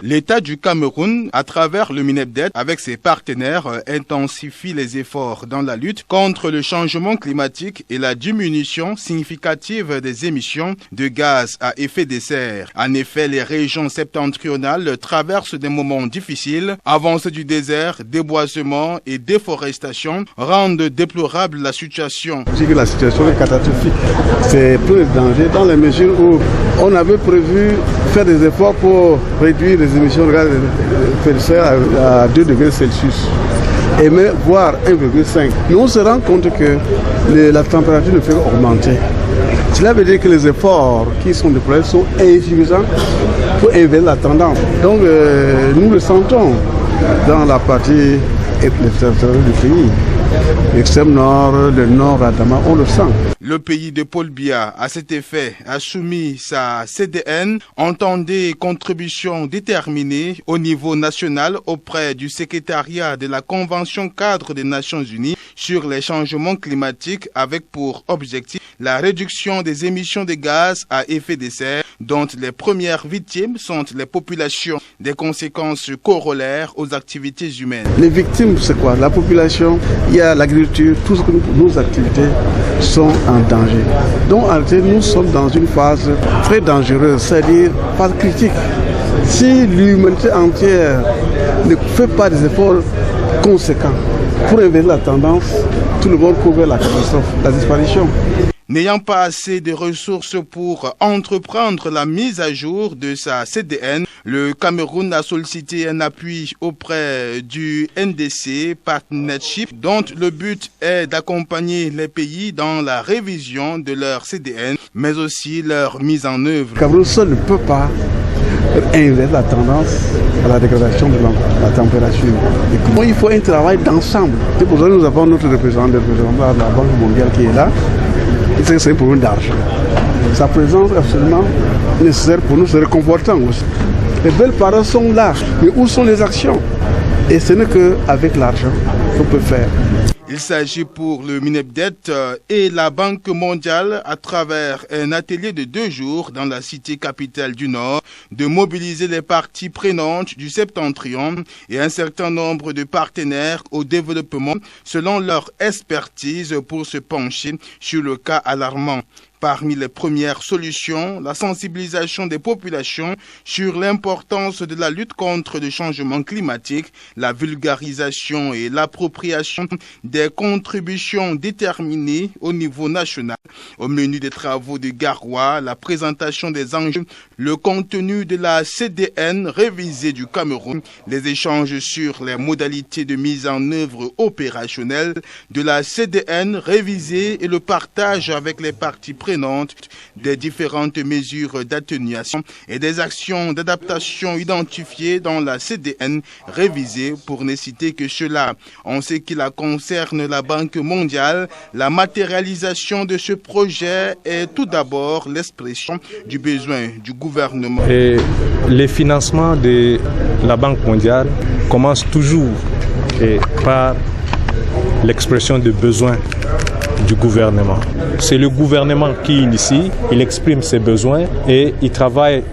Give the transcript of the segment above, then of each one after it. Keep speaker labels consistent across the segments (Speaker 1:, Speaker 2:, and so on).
Speaker 1: L'État du Cameroun, à travers le MINEPDET, avec ses partenaires, intensifie les efforts dans la lutte contre le changement climatique et la diminution significative des émissions de gaz à effet de serre. En effet, les régions septentrionales traversent des moments difficiles. Avancée du désert, déboisement et déforestation rendent déplorable la situation.
Speaker 2: Je dis que la situation est catastrophique. C'est plus de danger dans la mesure où on avait prévu faire des efforts pour réduire les émissions de gaz à effet de serre à 2 degrés Celsius. Et même voire 1,5. Mais on se rend compte que la température ne fait qu'augmenter. Cela veut dire que les efforts qui sont déployés sont insuffisants pour inverser la tendance. Donc nous le sentons dans la partie territoriale du pays. L'extrême nord, le nord Adama, on le sent.
Speaker 1: Le pays de Paul Biya, à cet effet, a soumis sa CDN, entendez contribution déterminée au niveau national auprès du secrétariat de la Convention cadre des Nations Unies sur les changements climatiques avec pour objectif la réduction des émissions de gaz à effet de serre dont les premières victimes sont les populations, des conséquences corollaires aux activités humaines.
Speaker 2: Les victimes, c'est quoi? La population, il y a l'agriculture, toutes nos activités sont en danger. Donc en réalité, nous sommes dans une phase très dangereuse, c'est-à-dire phase critique. Si l'humanité entière ne fait pas des efforts conséquents pour inverser la tendance, tout le monde court vers la catastrophe, la disparition.
Speaker 1: N'ayant pas assez de ressources pour entreprendre la mise à jour de sa CDN, le Cameroun a sollicité un appui auprès du NDC Partnership, dont le but est d'accompagner les pays dans la révision de leur CDN, mais aussi leur mise en œuvre.
Speaker 2: Le Cameroun seul ne peut pas inverser la tendance à la dégradation de la température. Il faut un travail d'ensemble. C'est pour ça que nous avons notre représentant de la Banque mondiale qui est là. C'est un problème d'argent. Sa présence est absolument nécessaire pour nous, c'est réconfortant aussi. Les belles paroles sont là, mais où sont les actions? Et ce n'est qu'avec l'argent qu'on peut faire.
Speaker 1: Il s'agit pour le MINEPDET et la Banque mondiale, à travers un atelier de 2 jours dans la cité capitale du Nord, de mobiliser les parties prenantes du septentrion et un certain nombre de partenaires au développement selon leur expertise pour se pencher sur le cas alarmant. Parmi les premières solutions, la sensibilisation des populations sur l'importance de la lutte contre le changement climatique, la vulgarisation et l'appropriation des contributions déterminées au niveau national. Au menu des travaux de Garoua, la présentation des enjeux, le contenu de la CDN révisée du Cameroun, les échanges sur les modalités de mise en œuvre opérationnelle de la CDN révisée et le partage avec les parties prenantes des différentes mesures d'atténuation et des actions d'adaptation identifiées dans la CDN révisée pour ne citer que cela. En ce qui la concerne, la Banque mondiale, la matérialisation de ce projet est tout d'abord l'expression du besoin du gouvernement.
Speaker 3: Et les financements de la Banque mondiale commencent toujours par l'expression de besoins du gouvernement. C'est le gouvernement qui initie, il exprime ses besoins et il travaille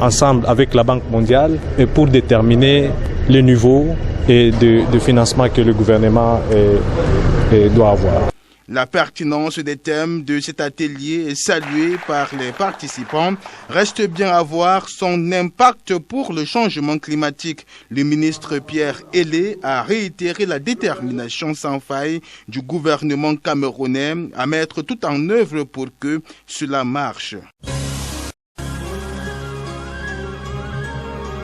Speaker 3: ensemble avec la Banque mondiale pour déterminer les niveaux de financement que le gouvernement doit avoir.
Speaker 1: La pertinence des thèmes de cet atelier est saluée par les participants. Reste bien à voir son impact pour le changement climatique. Le ministre Pierre Hélé a réitéré la détermination sans faille du gouvernement camerounais à mettre tout en œuvre pour que cela marche.